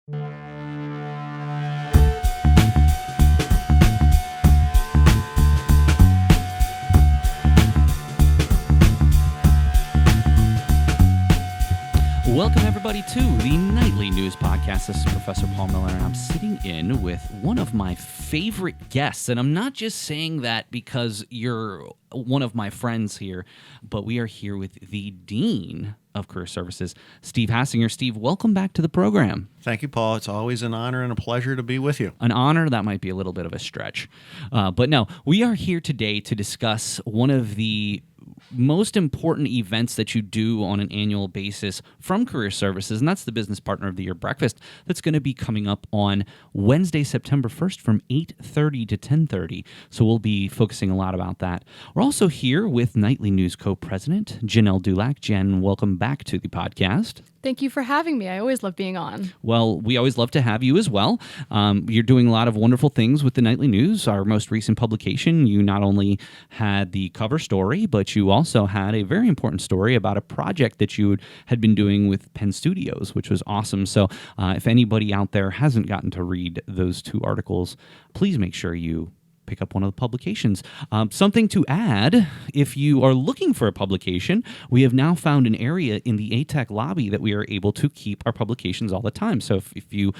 Welcome, everybody, to the Nightly News Podcast. This is Professor Paul Miller, and I'm sitting in with one of my favorite guests. And I'm not just saying that because you're one of my friends here, but we are here with the Dean of Career Services, Steve Hassinger. Steve, welcome back to the program. Thank you, Paul. It's always an honor and a pleasure to be with you. An honor, that might be a little bit of a stretch. But no, we are here today to discuss one of the most important events that you do on an annual basis from Career Services, and that's the Business Partner of the Year Breakfast that's going to be coming up on Wednesday, September 1st from 8:30 to 10:30. So we'll be focusing a lot about that. We're also here with Nightly News Co-President Janelle Dulac. Jen, welcome back to the podcast. Thank you for having me. I always love being on. Well, we always love to have you as well. You're doing a lot of wonderful things with the Nightly News. Our most recent publication, you not only had the cover story, but you also had a very important story about a project that you had been doing with Penn Studios, which was awesome. So if anybody out there hasn't gotten to read those two articles, please make sure you pick up one of the publications. Something to add, if you are looking for a publication, we have now found an area in the ATEC lobby that we are able to keep our publications all the time. So if you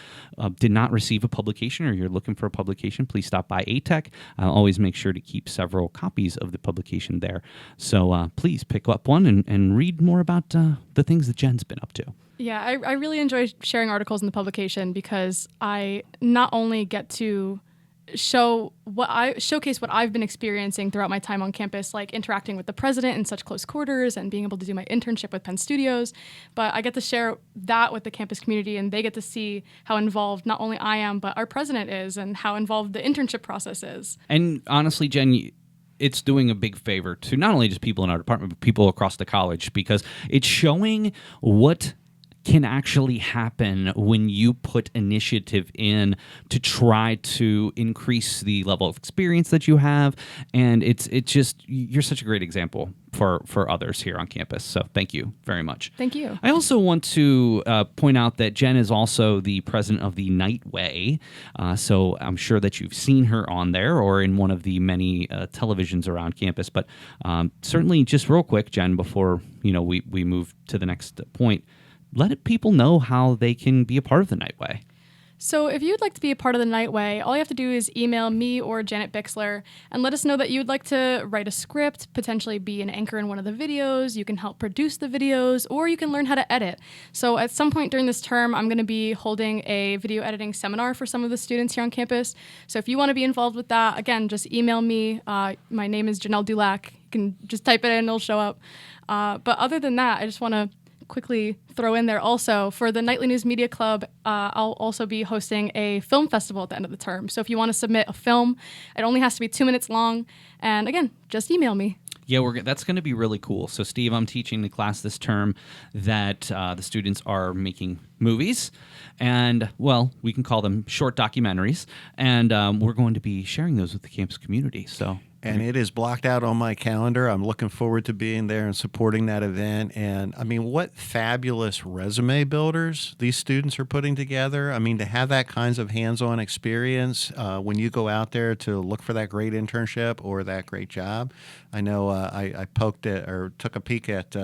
did not receive a publication or you're looking for a publication, please stop by ATEC. Always make sure to keep several copies of the publication there. So please pick up one and read more about the things that Jen's been up to. Yeah, I really enjoy sharing articles in the publication because I not only get to showcase what I've been experiencing throughout my time on campus, like interacting with the president in such close quarters and being able to do my internship with Penn Studios, but I get to share that with the campus community, and they get to see how involved not only I am, but our president is, and how involved the internship process is. And honestly, Jen, it's doing a big favor to not only just people in our department, but people across the college, because it's showing what can actually happen when you put initiative in to try to increase the level of experience that you have. And it's just, you're such a great example for others here on campus. So thank you very much. Thank you. I also want to point out that Jen is also the president of the Nightway. So I'm sure that you've seen her on there or in one of the many televisions around campus. But certainly, just real quick, Jen, before we move to the next point, let people know how they can be a part of the Nightway. So if you'd like to be a part of the Nightway, all you have to do is email me or Janet Bixler and let us know that you'd like to write a script, potentially be an anchor in one of the videos. You can help produce the videos, or you can learn how to edit. So at some point during this term, I'm going to be holding a video editing seminar for some of the students here on campus. So if you want to be involved with that, again, just email me. My name is Janelle Dulac. You can just type it in, it'll show up. But other than that, I just want to quickly throw in there also, for the Nightly News Media Club, I'll also be hosting a film festival at the end of the term. So if you want to submit a film, it only has to be 2 minutes long. And again, just email me. Yeah, that's going to be really cool. So, Steve, I'm teaching the class this term that the students are making movies, and, well, we can call them short documentaries, and we're going to be sharing those with the campus community. And it is blocked out on my calendar. I'm looking forward to being there and supporting that event. And I mean, what fabulous resume builders these students are putting together. I mean, to have that kinds of hands-on experience when you go out there to look for that great internship or that great job. I know I poked at or took a peek at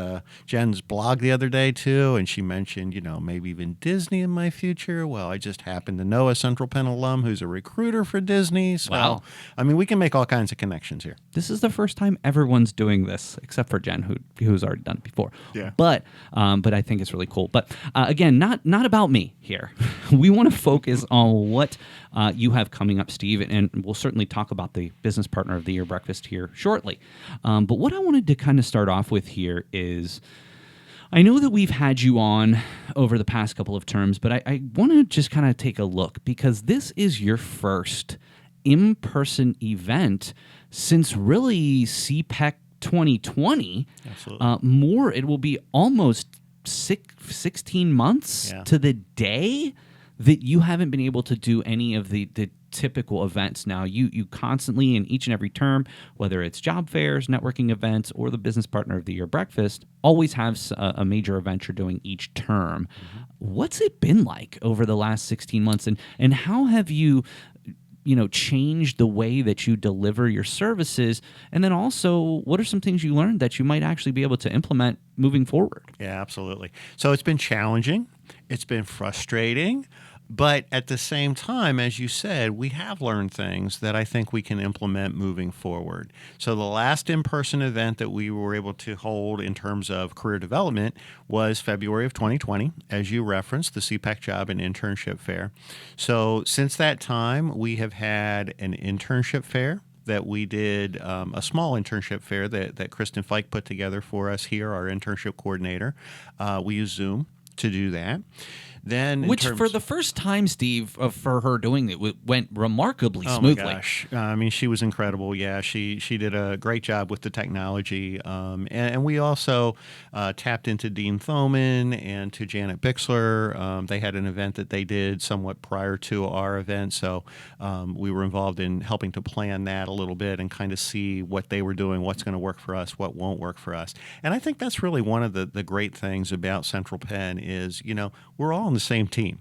Jen's blog the other day too, and she mentioned, maybe even Disney in my future. Well, I just happen to know a Central Penn alum who's a recruiter for Disney. So, wow. I mean, we can make all kinds of connections here. This is the first time everyone's doing this, except for Jen, who's already done it before. Yeah. But I think it's really cool. But again, not about me here. We want to focus on what you have coming up, Steve, and we'll certainly talk about the Business Partner of the Year breakfast here shortly. But what I wanted to kind of start off with here is, I know that we've had you on over the past couple of terms, but I want to just kind of take a look, because this is your first in-person event since really CPEC 2020. Absolutely. It will be almost 16 months to the day that you haven't been able to do any of the typical events. Now, you constantly, in each and every term, whether it's job fairs, networking events, or the Business Partner of the Year breakfast, always have a major event you're doing each term. What's it been like over the last 16 months, and how have you changed the way that you deliver your services? And then also, what are some things you learned that you might actually be able to implement moving forward? Yeah, absolutely. So it's been challenging. It's been frustrating. But at the same time, as you said, we have learned things that I think we can implement moving forward. So the last in-person event that we were able to hold in terms of career development was February of 2020, as you referenced, the CPAC Job and Internship Fair. So since that time, we have had an internship fair that we did, a small internship fair that Kristen Fike put together for us here, our internship coordinator. We used Zoom to do that. Then, which for the first time, Steve, for her doing it, went remarkably smoothly. Oh my gosh! I mean, she was incredible. Yeah, she did a great job with the technology, and we also tapped into Dean Thoman and to Janet Bixler. They had an event that they did somewhat prior to our event, so we were involved in helping to plan that a little bit and kind of see what they were doing, what's going to work for us, what won't work for us. And I think that's really one of the great things about Central Penn is, we're all on the same team.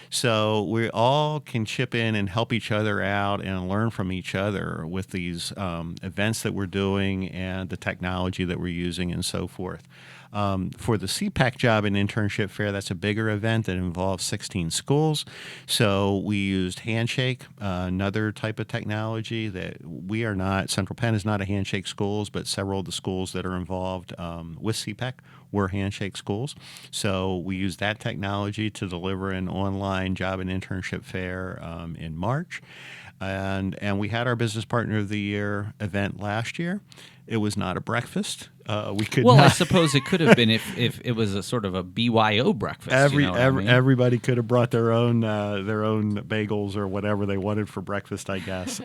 So we all can chip in and help each other out and learn from each other with these events that we're doing and the technology that we're using and so forth. For the CPAC Job and Internship Fair, that's a bigger event that involves 16 schools. So we used Handshake, another type of technology that we are not, Central Penn is not a Handshake schools, but several of the schools that are involved with CPAC were Handshake schools. So we used that technology to deliver an online job and internship fair in March. And we had our Business Partner of the Year event last year. It was not a breakfast. We could well, not. I suppose it could have been if it was a sort of a BYO breakfast. Everybody could have brought their own bagels or whatever they wanted for breakfast, I guess.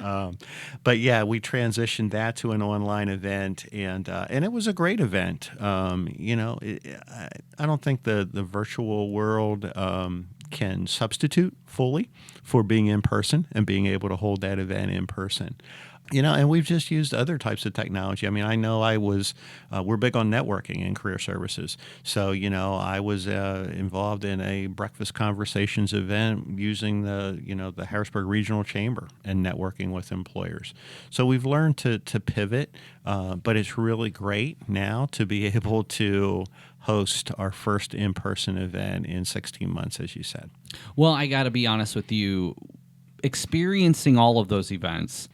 But yeah, we transitioned that to an online event, and it was a great event. I don't think the virtual world can substitute fully for being in person and being able to hold that event in person. And we've just used other types of technology. I mean, I know we're big on networking in career services. So, I was involved in a breakfast conversations event using the Harrisburg Regional Chamber and networking with employers. So we've learned to pivot, but it's really great now to be able to host our first in-person event in 16 months, as you said. Well, I got to be honest with you, experiencing all of those events,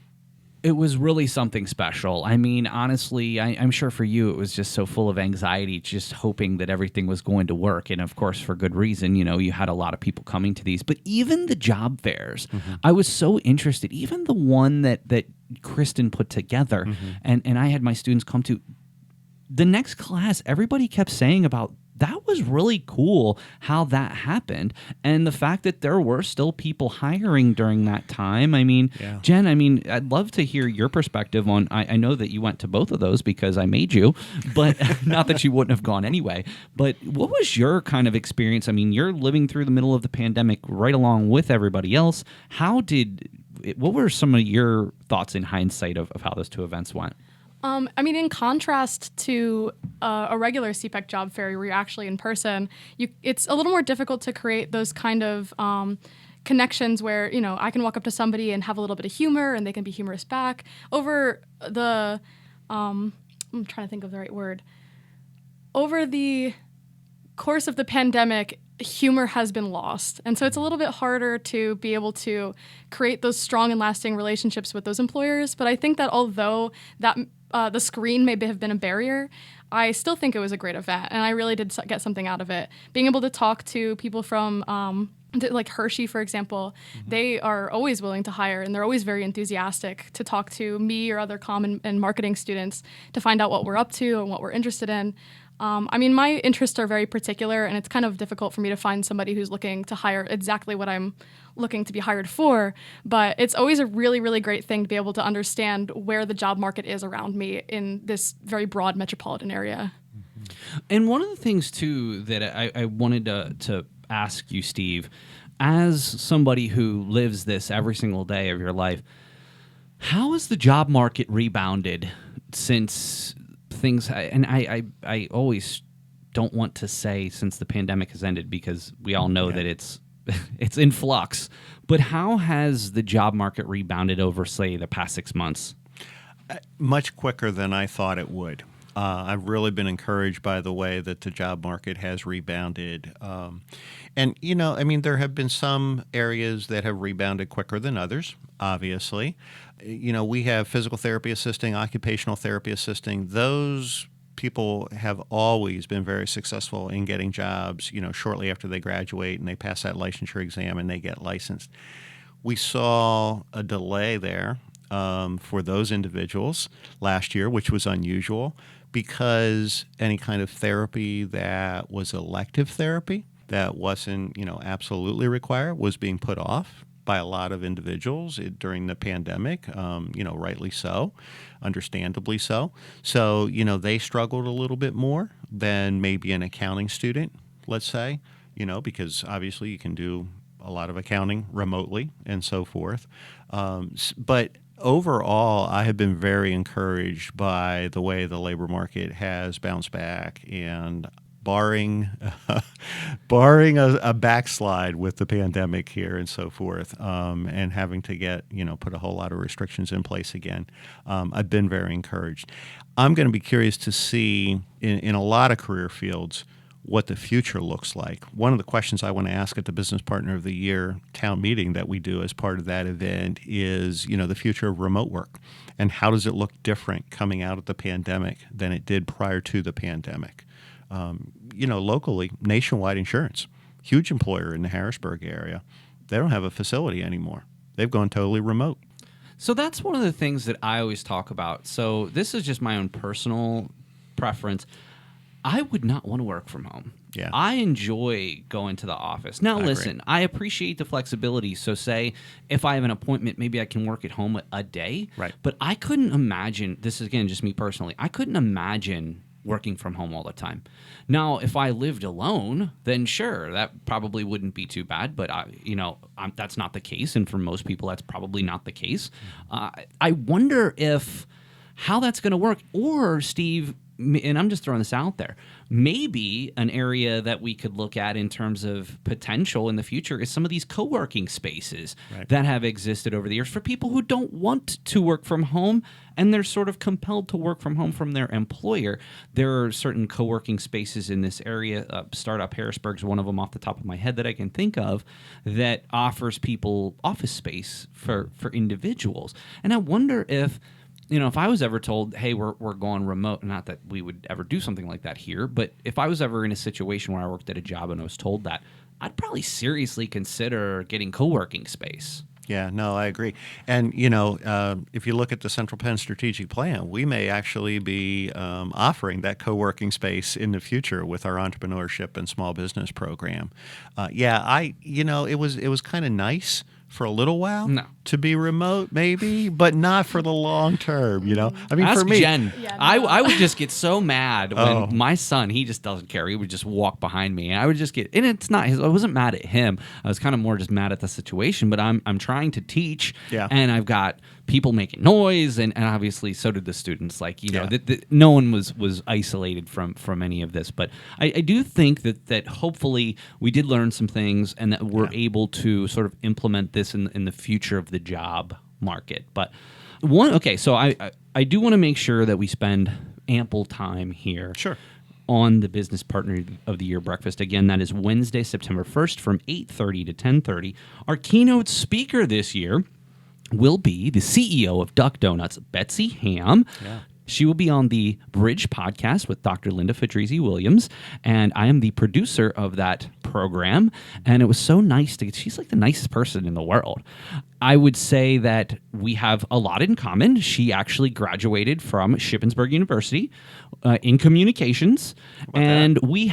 it was really something special. I mean, honestly, I'm sure for you it was just so full of anxiety, just hoping that everything was going to work. And of course, for good reason, you had a lot of people coming to these. But even the job fairs, I was so interested. Even the one that Kristen put together and I had my students come to, the next class, everybody kept saying about that was really cool how that happened. And the fact that there were still people hiring during that time. I mean, yeah. Jen, I'd love to hear your perspective on, I know that you went to both of those because I made you, but not that you wouldn't have gone anyway. But what was your kind of experience? I mean, you're living through the middle of the pandemic right along with everybody else. What were some of your thoughts in hindsight of how those two events went? In contrast to a regular CPAC job fair where you're actually in person, it's a little more difficult to create those kind of connections where, I can walk up to somebody and have a little bit of humor and they can be humorous back. Over the, I'm trying to think of the right word. Over the course of the pandemic, humor has been lost. And so it's a little bit harder to be able to create those strong and lasting relationships with those employers. But I think that although that the screen may have been a barrier, I still think it was a great event, and I really did get something out of it. Being able to talk to people from like Hershey, for example, they are always willing to hire, and they're always very enthusiastic to talk to me or other comm and marketing students to find out what we're up to and what we're interested in. My interests are very particular, and it's kind of difficult for me to find somebody who's looking to hire exactly what I'm looking to be hired for. But it's always a really, really great thing to be able to understand where the job market is around me in this very broad metropolitan area. And one of the things, too, that I wanted to ask you, Steve, as somebody who lives this every single day of your life, how has the job market rebounded since things, and I always don't want to say since the pandemic has ended, because we all know that it's in flux. But how has the job market rebounded over, say, the past 6 months? Much quicker than I thought it would. I've really been encouraged by the way that the job market has rebounded. And, there have been some areas that have rebounded quicker than others, obviously. We have physical therapy assisting, occupational therapy assisting. Those people have always been very successful in getting jobs, shortly after they graduate and they pass that licensure exam and they get licensed. We saw a delay there for those individuals last year, which was unusual, because any kind of therapy that was elective therapy that wasn't, absolutely required was being put off by a lot of individuals during the pandemic, rightly so, understandably so. So, they struggled a little bit more than maybe an accounting student, let's say, because obviously you can do a lot of accounting remotely and so forth. But overall, I have been very encouraged by the way the labor market has bounced back, and barring a backslide with the pandemic here and so forth, and having to put a whole lot of restrictions in place again, I've been very encouraged. I'm going to be curious to see in a lot of career fields what the future looks like. One of the questions I want to ask at the Business Partner of the Year town meeting that we do as part of that event is, the future of remote work, and how does it look different coming out of the pandemic than it did prior to the pandemic. Locally, Nationwide Insurance, huge employer in the Harrisburg area, they don't have a facility anymore. They've gone totally remote. So that's one of the things that I always talk about. So this is just my own personal preference. I would not want to work from home. Yeah. I enjoy going to the office. Now, listen, I appreciate the flexibility. So say if I have an appointment, maybe I can work at home a day. Right. But I couldn't imagine, this is again just me personally, I couldn't imagine working from home all the time. Now, if I lived alone, then sure, that probably wouldn't be too bad. But that's not the case, and for most people, that's probably not the case. I wonder how that's going to work, or Steve. And I'm just throwing this out there, maybe an area that we could look at in terms of potential in the future is some of these co-working spaces that have existed over the years for people who don't want to work from home and they're sort of compelled to work from home from their employer. There are certain co-working spaces in this area. Startup Harrisburg is one of them off the top of my head that I can think of that offers people office space for individuals. And I wonder if I was ever told, hey, we're going remote, not that we would ever do something like that here, but if I was ever in a situation where I worked at a job and I was told that, I'd probably seriously consider getting co-working space. Yeah, no, I agree. And, if you look at the Central Penn strategic plan, we may actually be offering that co-working space in the future with our entrepreneurship and small business program. It was kind of nice for a little while to be remote, maybe, but not for the long term, I mean, Ask for me, Jen. Yeah, no. I would just get so mad when my son, he just doesn't care. He would just walk behind me, and I would just get. And it's not. I wasn't mad at him. I was kind of more just mad at the situation. But I'm trying to teach, and I've got people making noise, and obviously so did the students. No one was isolated from any of this. But I do think that hopefully we did learn some things, and that we're able to sort of implement this in the future of the job market. But so I do want to make sure that we spend ample time here. Sure. On the Business Partner of the Year breakfast. Again, that is Wednesday, September 1st from 8:30 to 10:30. Our keynote speaker this year will be the CEO of Duck Donuts, Betsy Ham. Yeah. She will be on the Bridge podcast with Dr. Linda Fedrizzi-Williams, and I am the producer of that program, and it was so nice she's like the nicest person in the world. I would say that we have a lot in common. She actually graduated from Shippensburg University in communications, and we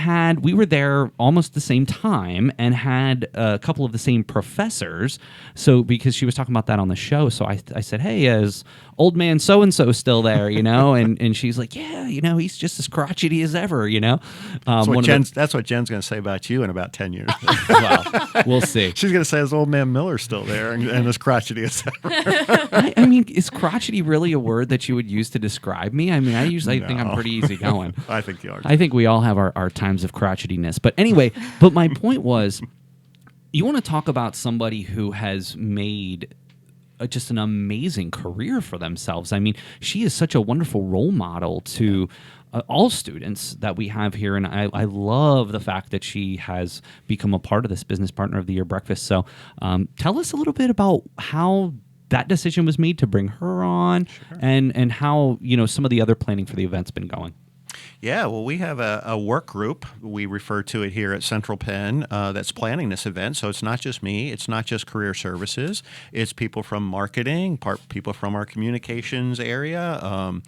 were there almost the same time and had a couple of the same professors. So because she was talking about that on the show, so I said, hey, is old man so-and-so still there, and she's like, yeah, he's just as crotchety as ever, That's what Jen's going to say about you in about 10 years. Well, we'll see. She's going to say, is old man Miller still there? And as crotchety as ever. I mean, is crotchety really a word that you would use to describe me? I mean, I usually think I'm pretty easygoing. I think you are. I think we all have our times of crotchetyness. But anyway, but my point was, you want to talk about somebody who has made just an amazing career for themselves. I mean, she is such a wonderful role model to all students that we have here, and I love the fact that she has become a part of this Business Partner of the Year breakfast. So tell us a little bit about how that decision was made to bring her on, and how some of the other planning for the event's been going. Yeah, well, we have a work group, we refer to it here at Central Penn, that's planning this event. So it's not just me, it's not just career services, it's people from marketing, people from our communications area,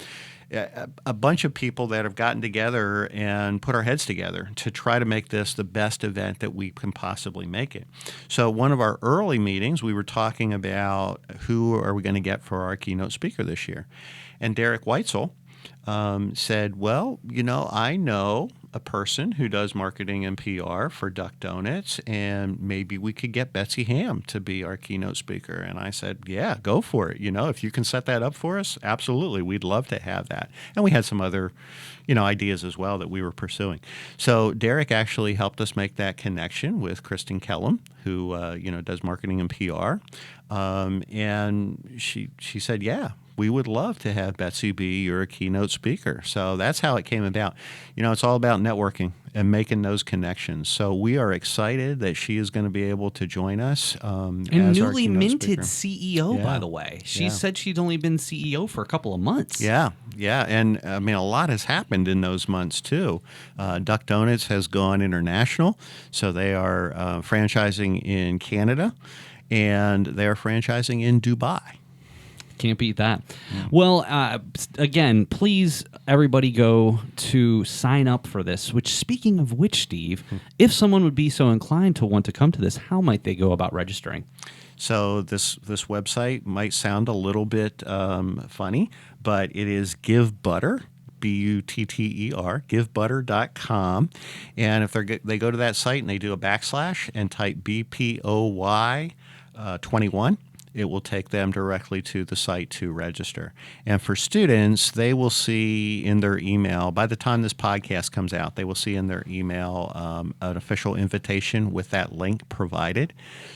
a bunch of people that have gotten together and put our heads together to try to make this the best event that we can possibly make it. So one of our early meetings, we were talking about who are we going to get for our keynote speaker this year. And Derek Weitzel said, well, I know a person who does marketing and PR for Duck Donuts, and maybe we could get Betsy Ham to be our keynote speaker. And I said, yeah, go for it. If you can set that up for us, absolutely. We'd love to have that. And we had some other, ideas as well that we were pursuing. So Derek actually helped us make that connection with Kristen Kellum, who, does marketing and PR. And she said, yeah, we would love to have Betsy be your keynote speaker. So that's how it came about. It's all about networking and making those connections. So we are excited that she is going to be able to join us. And as our newly keynote minted speaker. CEO, Yeah. by the way. She Yeah. said she'd only been CEO for a couple of months. Yeah. And I mean, a lot has happened in those months, too. Duck Donuts has gone international. So they are franchising in Canada, and they are franchising in Dubai. Can't beat that. Yeah. Well, again, please, everybody go to sign up for this, which, speaking of which, Steve, if someone would be so inclined to want to come to this, how might they go about registering? So this website might sound a little bit funny, but it is GiveButter, Butter, givebutter.com. And if they go to that site and they do a / and type BPOY 21, it will take them directly to the site to register. And for students, they will see in their email, by the time this podcast comes out, they will see in their email an official invitation with that link provided.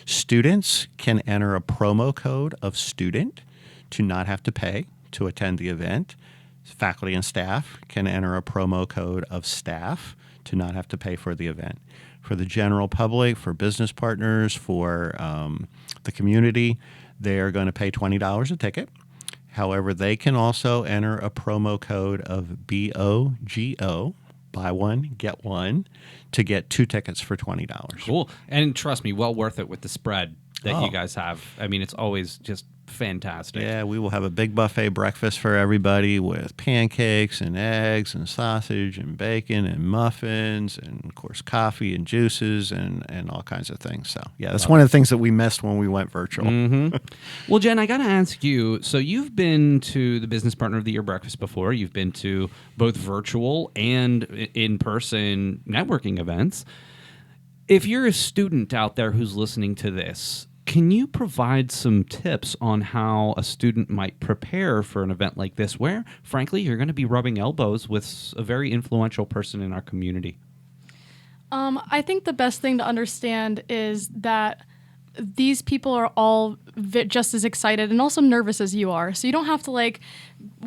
Students can enter a promo code of student to not have to pay to attend the event. Faculty and staff can enter a promo code of staff to not have to pay for the event. For the general public, for business partners, for the community, they are going to pay $20 a ticket. However, they can also enter a promo code of BOGO, buy one, get one, to get 2 tickets for $20. Cool. And trust me, well worth it with the spread that you guys have. I mean, it's always just fantastic. Yeah, we will have a big buffet breakfast for everybody with pancakes and eggs and sausage and bacon and muffins and, of course, coffee and juices and all kinds of things. So, yeah, that's one of the things that we missed when we went virtual. Mm-hmm. Well, Jen, I got to ask you, so you've been to the Business Partner of the Year breakfast before. You've been to both virtual and in-person networking events. If you're a student out there who's listening to this, can you provide some tips on how a student might prepare for an event like this where, frankly, you're going to be rubbing elbows with a very influential person in our community? I think the best thing to understand is that these people are all just as excited and also nervous as you are. So you don't have to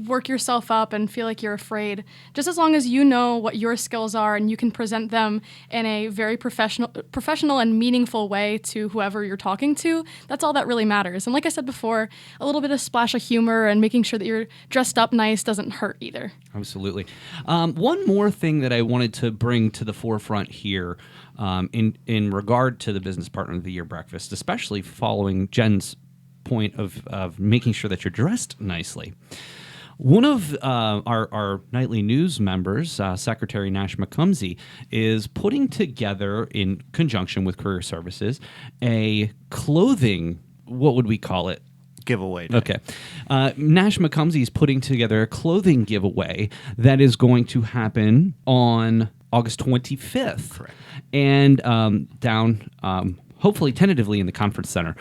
work yourself up and feel like you're afraid. Just as long as you know what your skills are and you can present them in a very professional and meaningful way to whoever you're talking to, that's all that really matters. And like I said before, a little bit of splash of humor and making sure that you're dressed up nice doesn't hurt either. Absolutely. One more thing that I wanted to bring to the forefront here in regard to the Business Partner of the Year breakfast, especially following Jen's point of making sure that you're dressed nicely. One of our nightly news members, Secretary Nash McCumsey, is putting together, in conjunction with Career Services, a clothing, what would we call it? Giveaway day. Okay. Nash McCumsey is putting together a clothing giveaway that is going to happen on August 25th. Correct. And down hopefully tentatively in the conference center.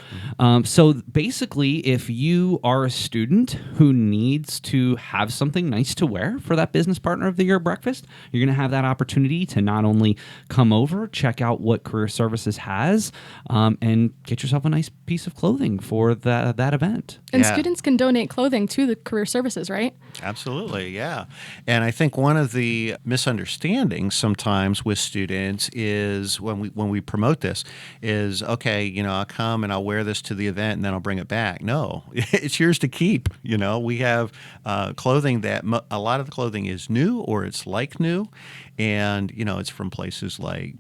So basically, if you are a student who needs to have something nice to wear for that business partner of the year breakfast, you're going to have that opportunity to not only come over, check out what Career Services has, and get yourself a nice piece of clothing for that event. And students can donate clothing to the Career Services, right? Absolutely, yeah. And I think one of the misunderstandings sometimes with students is when we promote this is, okay, I'll come and I'll wear this to the event and then I'll bring it back. No, it's yours to keep. We have clothing that a lot of the clothing is new or it's like new. And, it's from places like,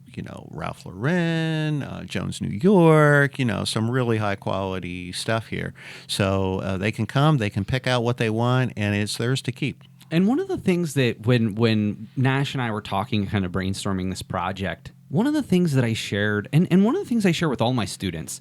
Ralph Lauren, Jones, New York, some really high quality stuff here. So they can come, they can pick out what they want, and it's theirs to keep. And one of the things that when Nash and I were talking, kind of brainstorming this project, one of the things that I shared, and one of the things I share with all my students,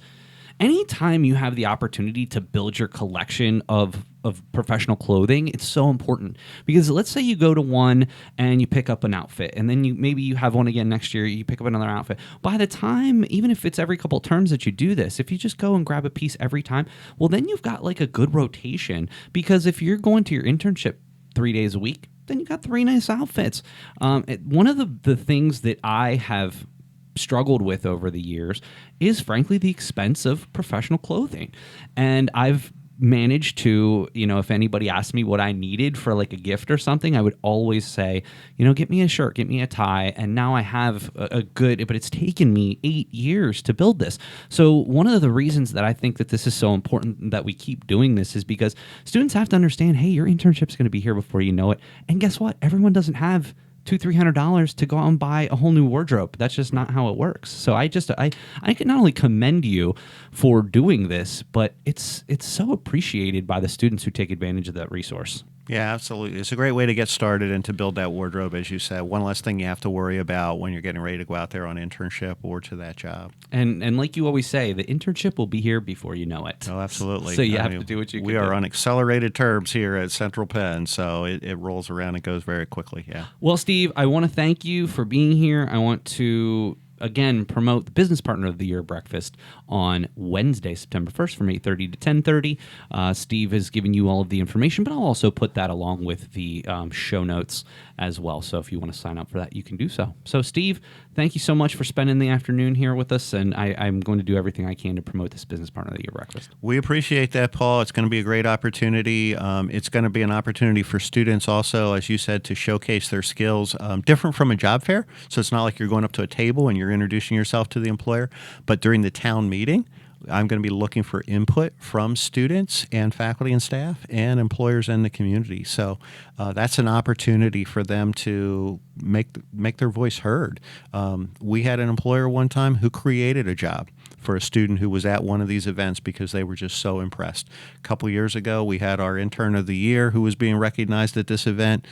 anytime you have the opportunity to build your collection of professional clothing, it's so important. Because let's say you go to one and you pick up an outfit, and then maybe you have one again next year, you pick up another outfit. By the time, even if it's every couple of terms that you do this, if you just go and grab a piece every time, well, then you've got like a good rotation. Because if you're going to your internship 3 days a week, then you got 3 nice outfits. One of the things that I have struggled with over the years is frankly the expense of professional clothing. And I've managed to, if anybody asked me what I needed for like a gift or something, I would always say, get me a shirt, get me a tie. And now I have a good, but it's taken me 8 years to build this. So one of the reasons that I think that this is so important that we keep doing this is because students have to understand, hey, your internship's going to be here before you know it. And guess what? Everyone doesn't have $200-300 to go out and buy a whole new wardrobe. That's just not how it works. So I can not only commend you for doing this, but it's so appreciated by the students who take advantage of that resource. Yeah, absolutely. It's a great way to get started and to build that wardrobe, as you said. One less thing you have to worry about when you're getting ready to go out there on internship or to that job. And like you always say, the internship will be here before you know it. Oh, absolutely. So you have to do what you can do. We are on accelerated terms here at Central Penn, so it rolls around and goes very quickly, yeah. Well, Steve, I want to thank you for being here. I want to again promote the Business Partner of the Year breakfast on Wednesday, September 1st from 8:30 to 10:30. Steve has given you all of the information, but I'll also put that along with the show notes as well. So if you want to sign up for that, you can do so. So Steve, thank you so much for spending the afternoon here with us, and I'm going to do everything I can to promote this Business Partner of the Year breakfast. We appreciate that, Paul. It's going to be a great opportunity. It's going to be an opportunity for students also, as you said, to showcase their skills, different from a job fair. So it's not like you're going up to a table and you're introducing yourself to the employer, but during the town meeting, I'm going to be looking for input from students and faculty and staff and employers in the community. So that's an opportunity for them to make their voice heard. We had an employer one time who created a job for a student who was at one of these events because they were just so impressed. A couple years ago, we had our intern of the year who was being recognized at this event.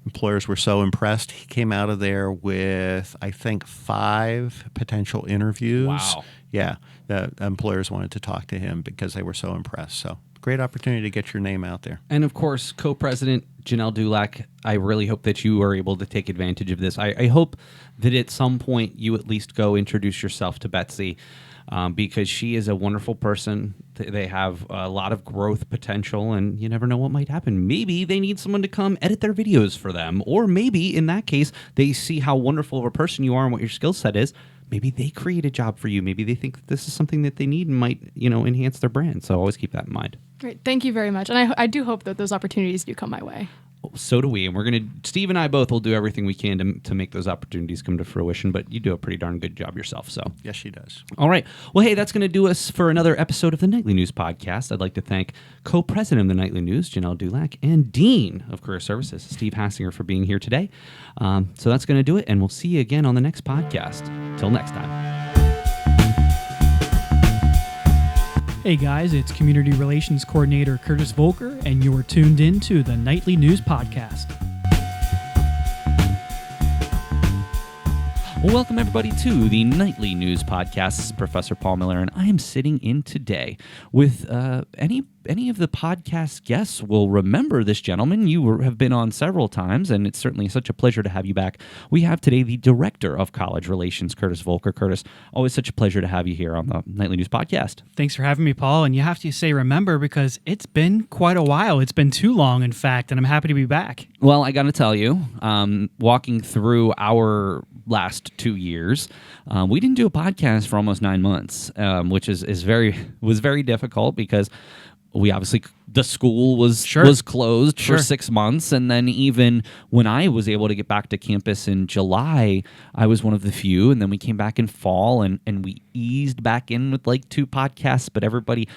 Employers were so impressed. He came out of there with, I think, 5 potential interviews. Wow. Yeah, the employers wanted to talk to him because they were so impressed. So great opportunity to get your name out there. And of course, co-president Janelle Dulac, I really hope that you are able to take advantage of this. I hope that at some point you at least go introduce yourself to Betsy because she is a wonderful person. They have a lot of growth potential, and you never know what might happen. Maybe they need someone to come edit their videos for them, or maybe in that case, they see how wonderful of a person you are and what your skill set is. Maybe they create a job for you. Maybe they think that this is something that they need and might, enhance their brand. So always keep that in mind. Great. Thank you very much. And I do hope that those opportunities do come my way. So do we. And Steve and I both will do everything we can to make those opportunities come to fruition. But you do a pretty darn good job yourself. So yes, she does. All right. Well, hey, that's going to do us for another episode of the Nightly News Podcast. I'd like to thank co-president of the Nightly News, Janelle Dulac, and Dean of Career Services, Steve Hassinger, for being here today. So that's going to do it. And we'll see you again on the next podcast. Till next time. Hey guys, it's Community Relations Coordinator Curtis Voelker, and you're tuned in to the Nightly News Podcast. Well, welcome everybody to the Nightly News Podcast. This is Professor Paul Miller, and I am sitting in today with any of the podcast guests will remember this gentleman. You have been on several times, and it's certainly such a pleasure to have you back. We have today the Director of College Relations, Curtis Voelker. Curtis, always such a pleasure to have you here on the Nightly News Podcast. Thanks for having me, Paul. And you have to say remember because it's been quite a while. It's been too long, in fact, and I'm happy to be back. Well, I got to tell you, walking through our last 2 years, we didn't do a podcast for almost 9 months, which was very difficult because we obviously the school was closed for 6 months, and then even when I was able to get back to campus in July, I was one of the few, and then we came back in fall, and we eased back in with like 2 podcasts. But everybody,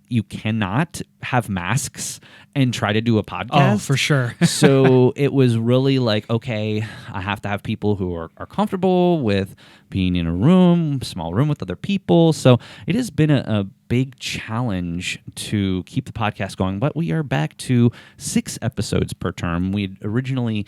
you cannot have masks and try to do a podcast. Oh, for sure. So it was really like, okay, I have to have people who are comfortable with being in a small room with other people. So it has been a big challenge to keep the podcast going, but we are back to 6 episodes per term. We had originally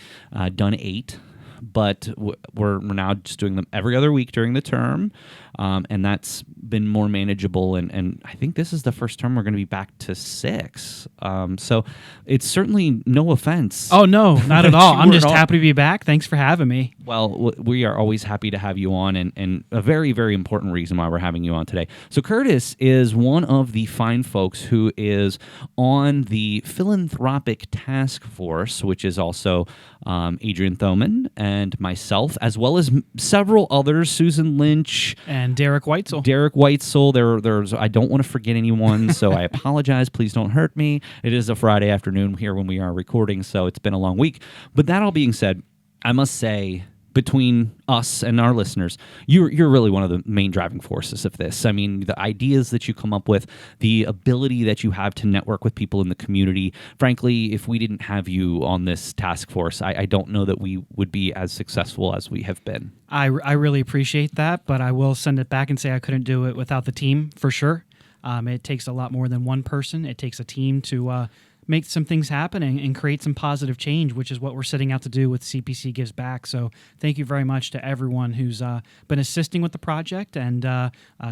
done 8. But we're now just doing them every other week during the term, and that's been more manageable. And I think this is the first term we're going to be back to 6. So it's certainly no offense. Oh, no, not at all. I'm just happy to be back. Thanks for having me. Well, we are always happy to have you on, and a very, very important reason why we're having you on today. So Curtis is one of the fine folks who is on the philanthropic task force, which is also Adrian Thoman and myself, as well as several others, Susan Lynch and Derek Weitzel. There's I don't want to forget anyone, so I apologize. Please don't hurt me. It is a Friday afternoon here when we are recording, so it's been a long week. But that all being said, I must say, between us and our listeners, you're really one of the main driving forces of this. I mean, the ideas that you come up with, the ability that you have to network with people in the community. Frankly, if we didn't have you on this task force, I don't know that we would be as successful as we have been. I really appreciate that, but I will send it back and say I couldn't do it without the team, for sure. It takes a lot more than one person. It takes a team to make some things happen and create some positive change, which is what we're setting out to do with CPC Gives Back. So thank you very much to everyone who's been assisting with the project and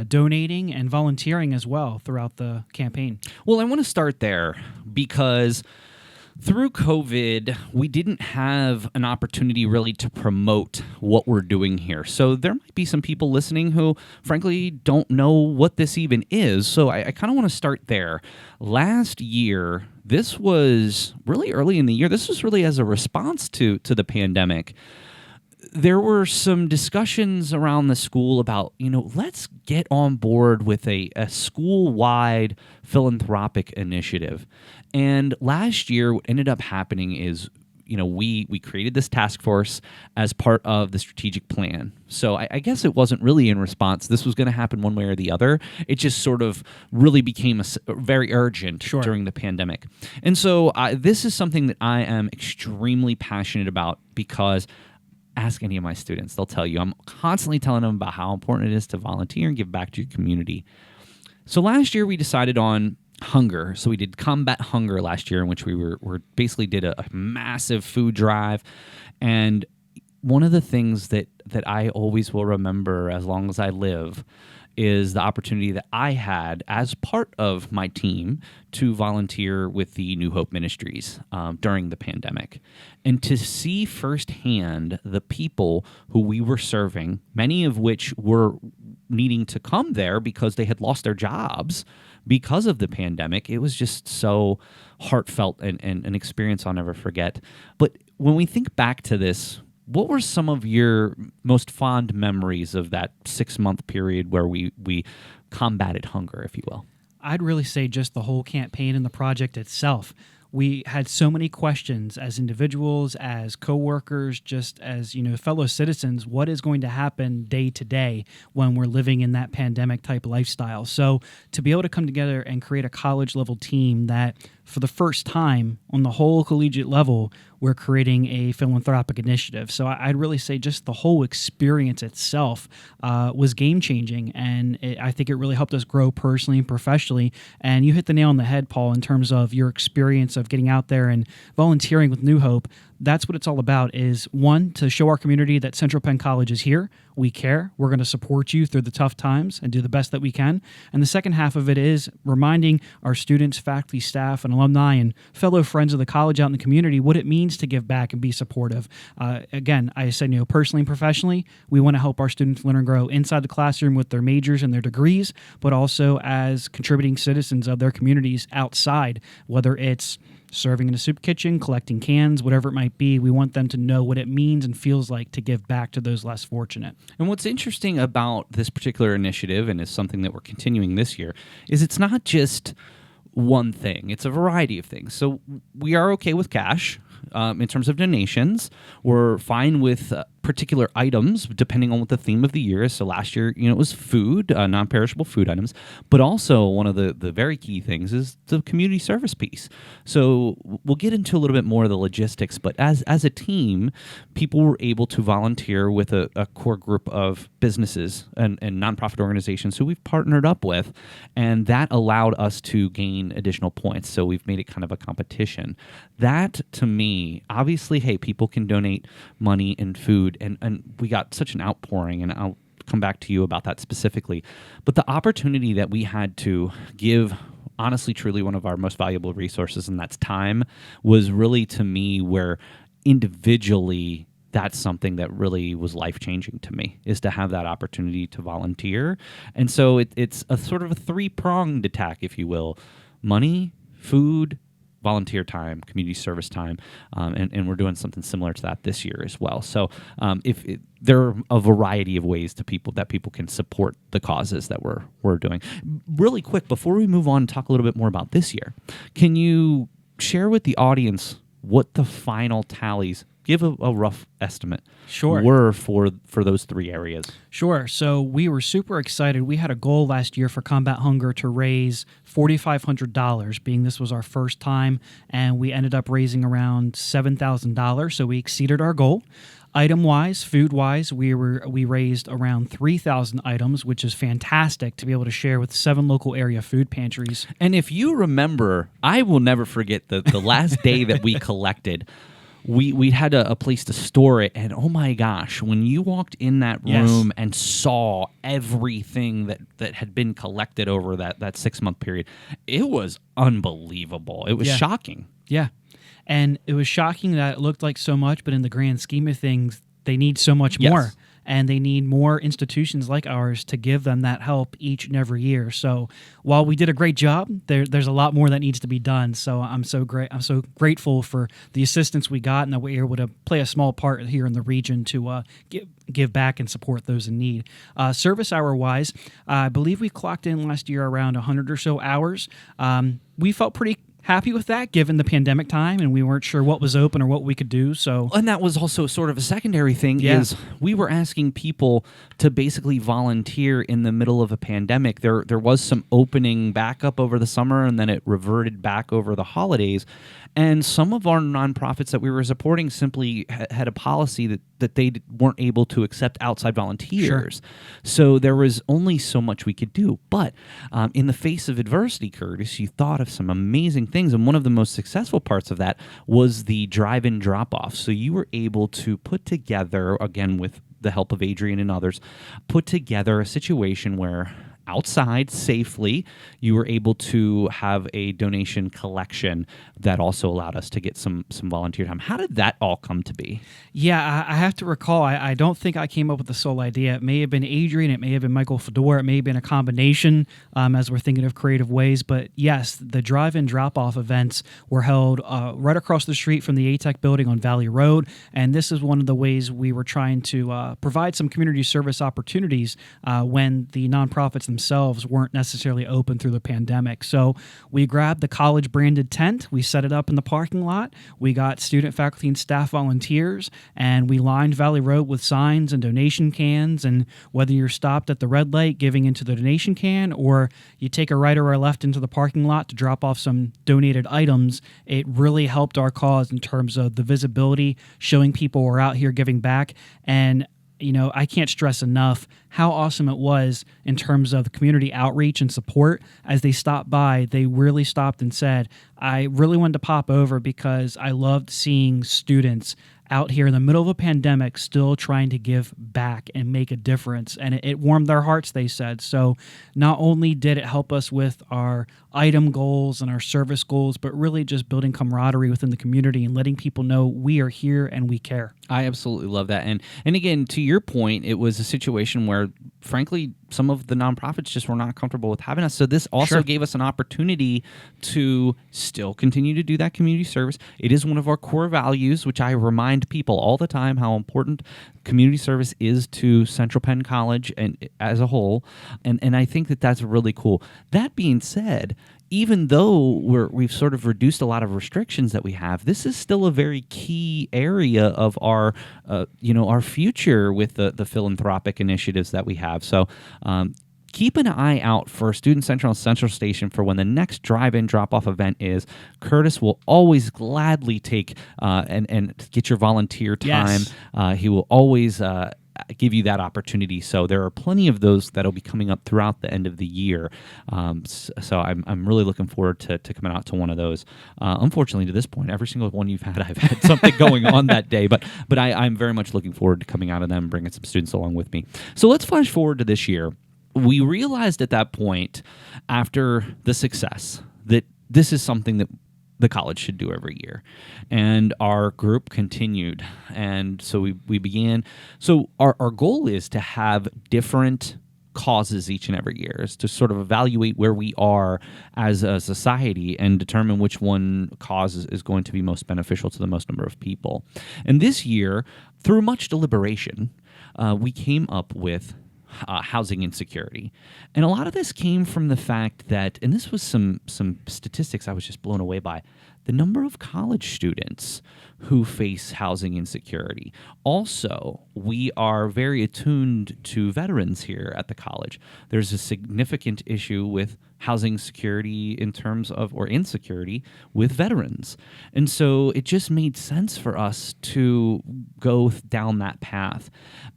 donating and volunteering as well throughout the campaign. Well, I want to start there because through COVID, we didn't have an opportunity really to promote what we're doing here. So there might be some people listening who, frankly, don't know what this even is. So I kind of want to start there. Last year, this was really early in the year. This was really as a response to the pandemic. There were some discussions around the school about, let's get on board with a school-wide philanthropic initiative. And last year, what ended up happening is, we created this task force as part of the strategic plan. So I guess it wasn't really in response. This was going to happen one way or the other. It just sort of really became very urgent during the pandemic. And so this is something that I am extremely passionate about because ask any of my students. They'll tell you. I'm constantly telling them about how important it is to volunteer and give back to your community. So last year we decided on hunger. So we did Combat Hunger last year, in which we were basically did a massive food drive. And one of the things that I always will remember as long as I live is the opportunity that I had as part of my team to volunteer with the New Hope Ministries during the pandemic. And to see firsthand the people who we were serving, many of which were needing to come there because they had lost their jobs because of the pandemic, it was just so heartfelt and an experience I'll never forget. But when we think back to this, what were some of your most fond memories of that 6-month period where we combated hunger, if you will? I'd really say just the whole campaign and the project itself. We had so many questions as individuals, as coworkers, just as fellow citizens. What is going to happen day to day when we're living in that pandemic type lifestyle? So to be able to come together and create a college level team that, for the first time on the whole collegiate level, we're creating a philanthropic initiative. So I'd really say just the whole experience itself was game-changing, and I think it really helped us grow personally and professionally. And you hit the nail on the head, Paul, in terms of your experience of getting out there and volunteering with New Hope. that's what it's all about, is one, to show our community that Central Penn College is here. We care. We're going to support you through the tough times and do the best that we can. And the second half of it is reminding our students, faculty, staff, and alumni and fellow friends of the college out in the community what it means to give back and be supportive. Again, I said, personally and professionally, we want to help our students learn and grow inside the classroom with their majors and their degrees, but also as contributing citizens of their communities outside, whether it's serving in a soup kitchen, collecting cans, whatever it might be. We want them to know what it means and feels like to give back to those less fortunate. And what's interesting about this particular initiative, and is something that we're continuing this year, is it's not just one thing. It's a variety of things. So we are okay with cash in terms of donations. We're fine with particular items depending on what the theme of the year is. So last year, it was food, non-perishable food items. But also one of the very key things is the community service piece. So we'll get into a little bit more of the logistics. But as a team, people were able to volunteer with a core group of businesses and nonprofit organizations who we've partnered up with. And that allowed us to gain additional points. So we've made it kind of a competition. That, to me, obviously, hey, people can donate money and food, and we got such an outpouring, and I'll come back to you about that specifically. But the opportunity that we had to give, honestly, truly one of our most valuable resources, and that's time, was really, to me, where individually that's something that really was life-changing to me, is to have that opportunity to volunteer. And so it's a sort of a three-pronged attack, if you will: money, food, volunteer time, community service time, and we're doing something similar to that this year as well. So there are a variety of ways that people can support the causes that we're doing. Really quick, before we move on and talk a little bit more about this year, can you share with the audience what the final tallies, give a rough estimate, were for those three areas? Sure. So we were super excited. We had a goal last year for Combat Hunger to raise $4,500, being this was our first time, and we ended up raising around $7,000, so we exceeded our goal. Item-wise, food-wise, we raised around 3,000 items, which is fantastic to be able to share with 7 local area food pantries. And if you remember, I will never forget the last day that we collected. We had a place to store it, and oh my gosh, when you walked in that room and saw everything that had been collected over that 6-month period, it was unbelievable. It was shocking. Yeah. And it was shocking that it looked like so much, but in the grand scheme of things, they need so much more. And they need more institutions like ours to give them that help each and every year. So while we did a great job, there's a lot more that needs to be done. So I'm so grateful for the assistance we got, and that we were able to play a small part here in the region to give back and support those in need. Service hour wise, I believe we clocked in last year around 100 or so hours. We felt pretty happy with that, given the pandemic time, and we weren't sure what was open or what we could do. So, and that was also sort of a secondary thing, is we were asking people to basically volunteer in the middle of a pandemic. There was some opening back up over the summer, and then it reverted back over the holidays. And some of our nonprofits that we were supporting simply had a policy that they weren't able to accept outside volunteers. Sure. So there was only so much we could do. But in the face of adversity, Curtis, you thought of some amazing things. And one of the most successful parts of that was the drive-in drop-off. So you were able to put together, again with the help of Adrian and others, put together a situation where outside safely you were able to have a donation collection that also allowed us to get some volunteer time. How did that all come to be? Yeah, I have to recall, I don't think I came up with the sole idea. It may have been Adrian, it may have been Michael Fedor, it may have been a combination as we're thinking of creative ways. But yes, the drive-in drop-off events were held right across the street from the ATEC building on Valley Road. And this is one of the ways we were trying to provide some community service opportunities when the nonprofits themselves weren't necessarily open through the pandemic. So we grabbed the college-branded tent, we set it up in the parking lot, we got student, faculty, and staff volunteers, and we lined Valley Road with signs and donation cans. And whether you're stopped at the red light giving into the donation can, or you take a right or a left into the parking lot to drop off some donated items, it really helped our cause in terms of the visibility, showing people we're out here giving back. And I can't stress enough how awesome it was in terms of community outreach and support. As they stopped by, they really stopped and said, I really wanted to pop over because I loved seeing students out here in the middle of a pandemic still trying to give back and make a difference. And it warmed their hearts, they said. So not only did it help us with our item goals and our service goals, but really just building camaraderie within the community and letting people know we are here and we care. I absolutely love that. And again, to your point, it was a situation where, frankly, some of the nonprofits just were not comfortable with having us. So this also gave us an opportunity to still continue to do that community service. It is one of our core values, which I remind people all the time how important community service is to Central Penn College and as a whole. And I think that that's really cool. That being said, even though we've sort of reduced a lot of restrictions that we have, this is still a very key area of our future with the philanthropic initiatives that we have. So keep an eye out for Student Central and Central Station for when the next drive-in drop-off event is. Curtis will always gladly take and get your volunteer time. Yes. He will always give you that opportunity. So there are plenty of those that'll be coming up throughout the end of the year. So I'm really looking forward to coming out to one of those. Unfortunately, to this point, every single one you've had, I've had something going on that day. But I'm very much looking forward to coming out of them, bringing some students along with me. So let's flash forward to this year. We realized at that point, after the success, that this is something that the college should do every year. And our group continued. And so we began. So our goal is to have different causes each and every year, is to sort of evaluate where we are as a society and determine which one cause is going to be most beneficial to the most number of people. And this year, through much deliberation, we came up with housing insecurity. And a lot of this came from the fact that, and this was some statistics I was just blown away by, the number of college students who face housing insecurity. Also, we are very attuned to veterans here at the college. There's a significant issue with housing security in terms of, or insecurity with veterans. And so it just made sense for us to go down that path.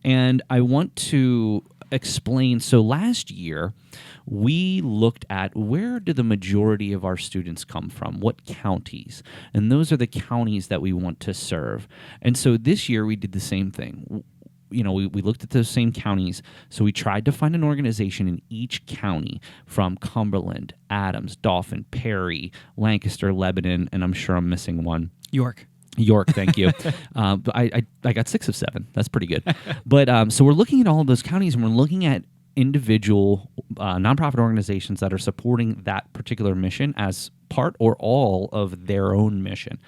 And I want to explain. So last year, we looked at where do the majority of our students come from, what counties, and those are the counties that we want to serve. And so this year we did the same thing. We looked at those same counties, so we tried to find an organization in each county from Cumberland, Adams, Dauphin, Perry, Lancaster, Lebanon, and I'm sure I'm missing one. York, thank you. But I got 6 of 7. That's pretty good. But so we're looking at all of those counties, and we're looking at individual nonprofit organizations that are supporting that particular mission as part or all of their own mission.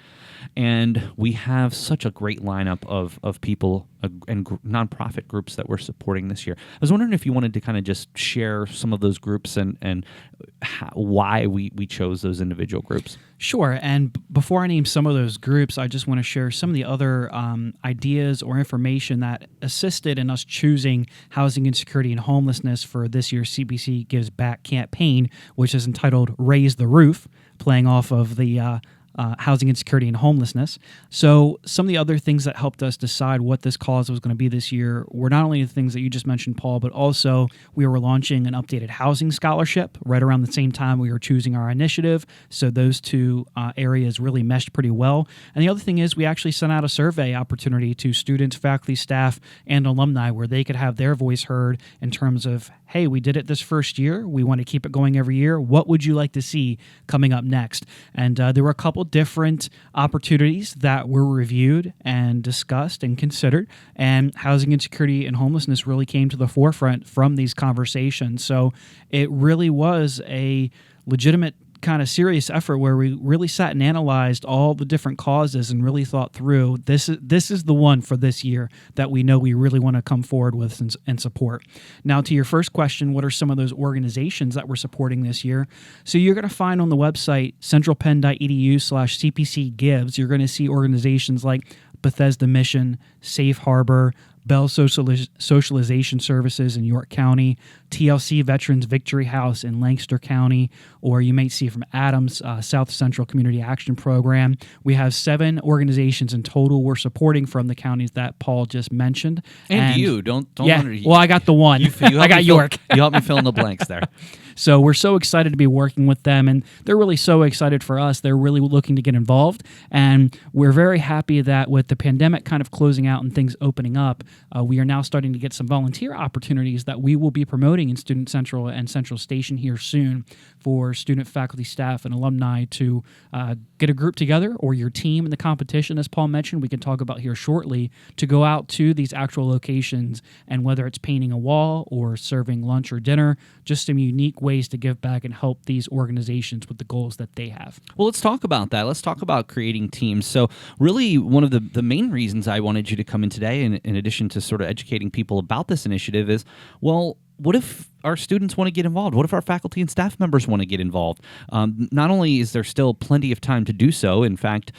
And we have such a great lineup of people and nonprofit groups that we're supporting this year. I was wondering if you wanted to kind of just share some of those groups and why we chose those individual groups. Sure. And before I name some of those groups, I just want to share some of the other ideas or information that assisted in us choosing housing insecurity and homelessness for this year's CPC Gives Back campaign, which is entitled Raise the Roof, playing off of the housing insecurity and homelessness. So some of the other things that helped us decide what this cause was going to be this year were not only the things that you just mentioned, Paul, but also we were launching an updated housing scholarship right around the same time we were choosing our initiative. So those two areas really meshed pretty well. And the other thing is we actually sent out a survey opportunity to students, faculty, staff, and alumni where they could have their voice heard in terms of, hey, we did it this first year. We want to keep it going every year. What would you like to see coming up next? And there were a couple different opportunities that were reviewed and discussed and considered, and housing insecurity and homelessness really came to the forefront from these conversations. So it really was a legitimate kind of serious effort where we really sat and analyzed all the different causes and really thought through this is the one for this year that we know we really want to come forward with and support. Now, to your first question, what are some of those organizations that we're supporting this year? So you're going to find on the website centralpenn.edu/CPC Gives, you're going to see organizations like Bethesda Mission, Safe Harbor, Bell Socialization Services in York County, TLC Veterans Victory House in Lancaster County, or you may see it from Adams South Central Community Action Program. We have 7 organizations in total we're supporting from the counties that Paul just mentioned. And you don't yeah. wonder, Well, I got the one. I got York. You helped me fill in the blanks there. So we're so excited to be working with them, and they're really so excited for us. They're really looking to get involved, and we're very happy that with the pandemic kind of closing out and things opening up, we are now starting to get some volunteer opportunities that we will be promoting in Student Central and Central Station here soon for student, faculty, staff, and alumni to get a group together, or your team in the competition, as Paul mentioned, we can talk about here shortly, to go out to these actual locations, and whether it's painting a wall or serving lunch or dinner, just some unique ways to give back and help these organizations with the goals that they have. Well, let's talk about that. Let's talk about creating teams. So really, one of the main reasons I wanted you to come in today, in addition to sort of educating people about this initiative, is, well, what if our students want to get involved? What if our faculty and staff members want to get involved? Not only is there still plenty of time to do so, in fact,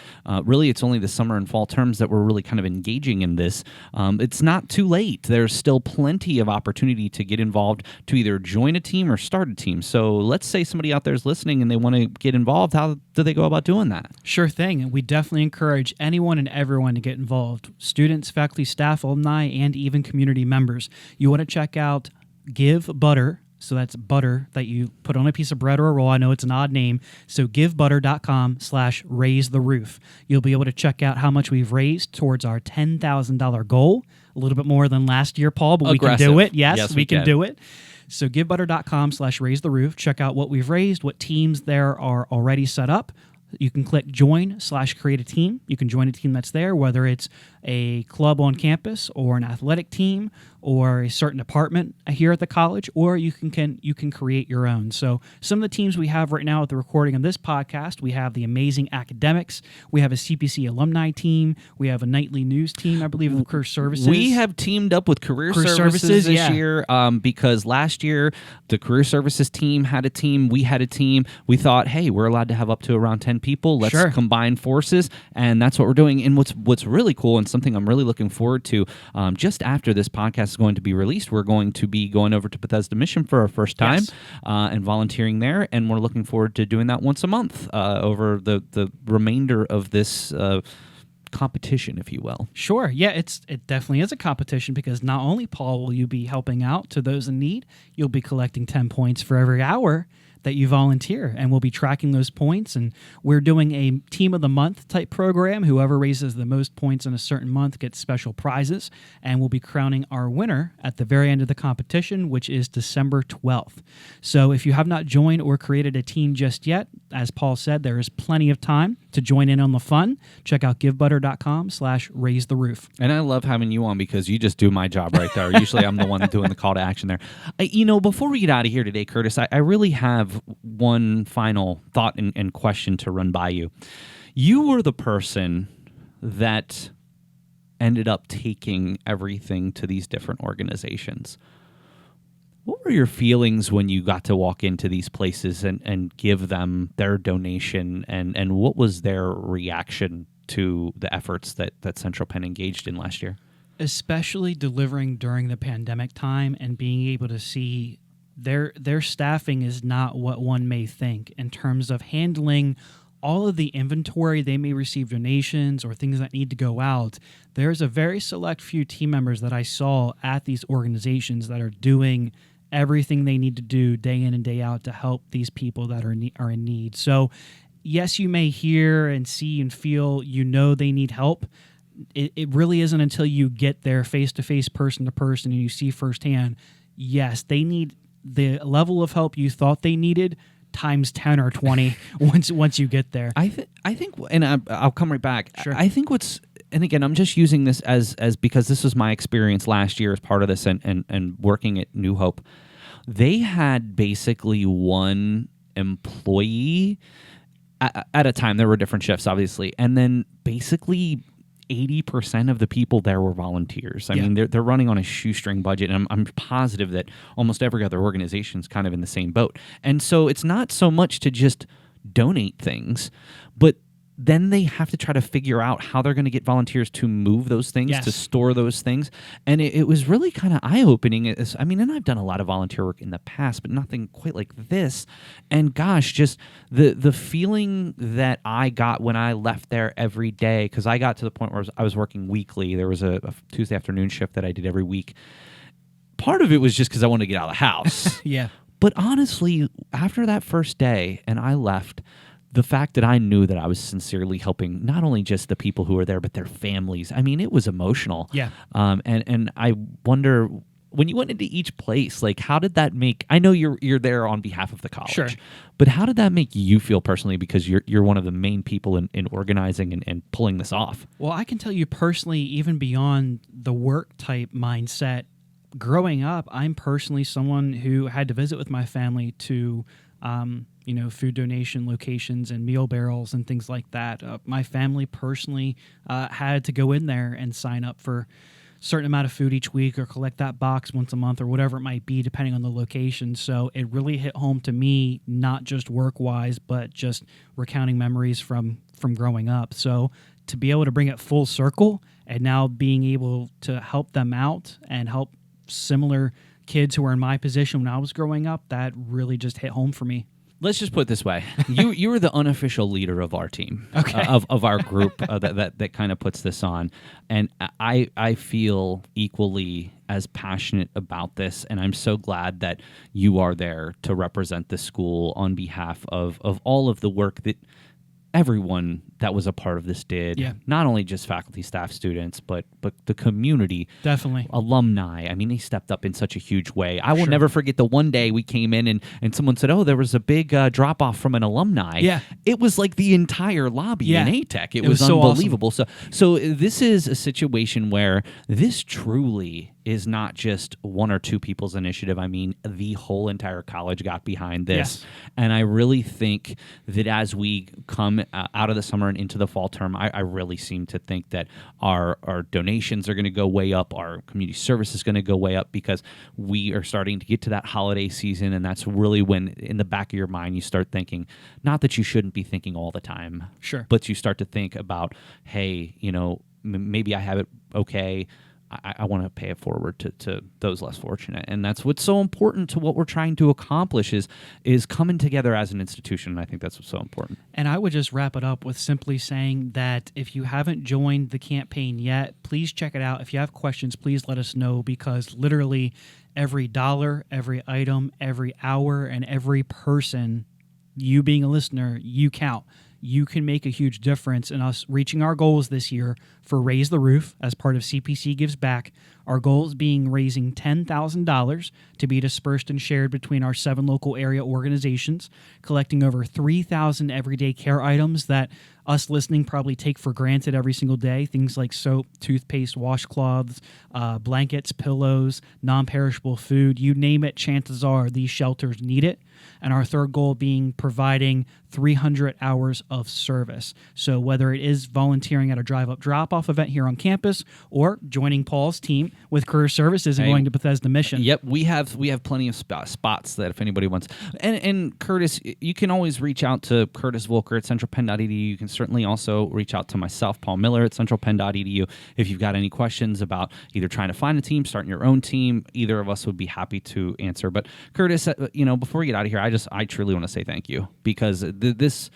really it's only the summer and fall terms that we're really kind of engaging in this. It's not too late. There's still plenty of opportunity to get involved, to either join a team or start a team. So let's say somebody out there is listening and they want to get involved. How do they go about doing that? Sure thing. And we definitely encourage anyone and everyone to get involved. Students, faculty, staff, alumni, and even community members. You want to check out Give Butter. So that's butter that you put on a piece of bread or a roll. I know it's an odd name. So givebutter.com/raise the roof. You'll be able to check out how much we've raised towards our $10,000 goal. A little bit more than last year, Paul, but Aggressive. we can do it. Yes, we can can do it. So givebutter.com/raise the roof. Check out what we've raised, what teams there are already set up. You can click join/create a team. You can join a team that's there, whether it's a club on campus or an athletic team or a certain department here at the college, or you can create your own. So some of the teams we have right now at the recording of this podcast, we have the amazing academics, we have a CPC alumni team, we have a nightly news team, I believe, with career services. We have teamed up with career services this year because last year the career services team had a team, we had a team. We thought, hey, we're allowed to have up to around 10 people. Let's combine forces, and that's what we're doing. And what's really cool and something I'm really looking forward to, just after this podcast is going to be released, we're going to be going over to Bethesda Mission for our first time and volunteering there, and we're looking forward to doing that once a month over the remainder of this competition, if you will. Sure. Yeah, it definitely is a competition, because not only, Paul, will you be helping out to those in need, you'll be collecting 10 points for every hour that you volunteer, and we'll be tracking those points, and we're doing a team of the month type program. Whoever raises the most points in a certain month gets special prizes, and we'll be crowning our winner at the very end of the competition, which is December 12th. So if you have not joined or created a team just yet, as Paul said, there is plenty of time to join in on the fun. Check out givebutter.com/raise the roof. And I love having you on, because you just do my job right there. Usually I'm the one doing the call to action there. Before we get out of here today, Curtis, I really have one final thought and question to run by you. You were the person that ended up taking everything to these different organizations. What were your feelings when you got to walk into these places and give them their donation, and what was their reaction to the efforts that Central Penn engaged in last year? Especially delivering during the pandemic time and being able to see their staffing is not what one may think in terms of handling all of the inventory. They may receive donations or things that need to go out. There's a very select few team members that I saw at these organizations that are doing everything they need to do day in and day out to help these people that are in need. So yes, you may hear and see and feel, they need help. It really isn't until you get there face-to-face, person-to-person, and you see firsthand, yes, they need the level of help you thought they needed times 10 or 20 once you get there. I think, and I'll come right back. Sure. I think and again, I'm just using this as because this was my experience last year as part of this and working at New Hope. They had basically one employee at a time. There were different shifts, obviously, and then basically 80% of the people there were volunteers. I mean, they're running on a shoestring budget, and I'm positive that almost every other organization is kind of in the same boat. And so it's not so much to just donate things, but then they have to try to figure out how they're going to get volunteers to move those things, Yes. to store those things. And it was really kind of eye-opening. And I've done a lot of volunteer work in the past, but nothing quite like this. And gosh, just the feeling that I got when I left there every day, because I got to the point where I was working weekly. There was a Tuesday afternoon shift that I did every week. Part of it was just because I wanted to get out of the house. Yeah. But honestly, after that first day and I left, the fact that I knew that I was sincerely helping not only just the people who were there, but their families. I mean, it was emotional. Yeah. And I wonder, when you went into each place, like, how did that make? I know you're there on behalf of the college, Sure. but how did that make you feel personally? Because you're one of the main people in organizing and pulling this off. Well, I can tell you personally, even beyond the work type mindset, growing up, I'm personally someone who had to visit with my family to, food donation locations and meal barrels and things like that. My family personally had to go in there and sign up for a certain amount of food each week or collect that box once a month or whatever it might be, depending on the location. So it really hit home to me, not just work-wise, but just recounting memories from growing up. So to be able to bring it full circle and now being able to help them out and help similar kids who were in my position when I was growing up, that really just hit home for me. Let's just put it this way: you were the unofficial leader of our team, Okay. of our group that kind of puts this on, and I feel equally as passionate about this, and I'm so glad that you are there to represent the school on behalf of all of the work that everyone that was a part of this did. Yeah. Not only just faculty, staff, students, but the community. Definitely. Alumni. I mean, they stepped up in such a huge way. I will Sure. never forget the one day we came in and someone said, "Oh, there was a big drop off from an alumni." Yeah. It was like the entire lobby Yeah. in ATEC. It It was was so awesome. unbelievable. So this is a situation where this truly is not just one or two people's initiative. I mean, the whole entire college got behind this. Yes. And I really think that as we come out of the summer and into the fall term, I really seem to think that our donations are going to go way up. Our community service is going to go way up because we are starting to get to that holiday season. And that's really when, in the back of your mind, you start thinking, not that you shouldn't be thinking all the time, Sure. but you start to think about, hey, maybe I have it okay. I want to pay it forward to those less fortunate. And that's what's so important to what we're trying to accomplish is coming together as an institution. And I think that's what's so important. And I would just wrap it up with simply saying that if you haven't joined the campaign yet, please check it out. If you have questions, please let us know, because literally every dollar, every item, every hour, and every person, you being a listener, you count. You can make a huge difference in us reaching our goals this year for Raise the Roof as part of CPC Gives Back. Our goals being raising $10,000 to be dispersed and shared between our 7 local area organizations, collecting over 3,000 everyday care items that us listening probably take for granted every single day. Things like soap, toothpaste, washcloths, blankets, pillows, non-perishable food. You name it, chances are these shelters need it. And our third goal being providing 300 hours of service. So whether it is volunteering at a drive-up drop-off event here on campus or joining Paul's team with career services and going to Bethesda Mission. Yep, we have plenty of spots that if anybody wants. And Curtis, you can always reach out to Curtis Voelker at centralpenn.edu. You can certainly also reach out to myself, Paul Miller, at centralpenn.edu. If you've got any questions about either trying to find a team, starting your own team, either of us would be happy to answer. But Curtis, before we get out of here, I truly want to say thank you, because this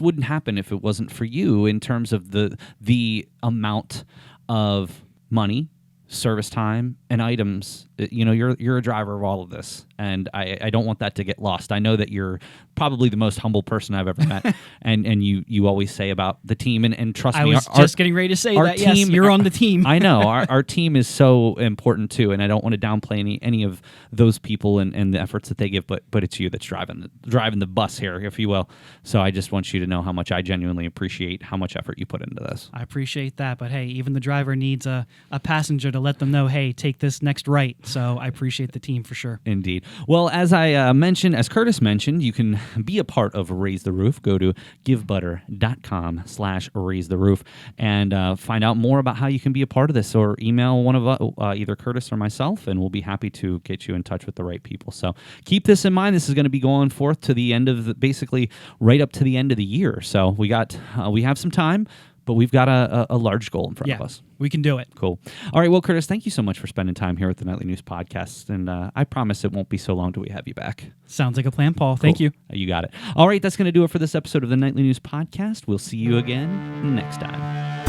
wouldn't happen if it wasn't for you in terms of the amount of money, service time, and items. You're a driver of all of this, and I don't want that to get lost. I know that you're probably the most humble person I've ever met, and you always say about the team, and trust me, I was just getting ready to say our that. Team, yes, you're on the team. I know our team is so important too, and I don't want to downplay any of those people and the efforts that they give, but it's you that's driving the bus here, if you will. So I just want you to know how much I genuinely appreciate how much effort you put into this. I appreciate that, but hey, even the driver needs a passenger to to let them know, hey, take this next right. So I appreciate the team for sure. Indeed. Well, as I mentioned, as Curtis mentioned, you can be a part of Raise the Roof. Go to givebutter.com/raise the roof and find out more about how you can be a part of this, or email one of either Curtis or myself, and we'll be happy to get you in touch with the right people. So keep this in mind. This is going to be going forth to the end of basically right up to the end of the year. So we have some time, but we've got a large goal in front of us. We can do it. Cool. All right. Well, Curtis, thank you so much for spending time here at the Nightly News Podcast. And I promise it won't be so long till we have you back. Sounds like a plan, Paul. Thank you. You got it. All right. That's going to do it for this episode of the Nightly News Podcast. We'll see you again next time.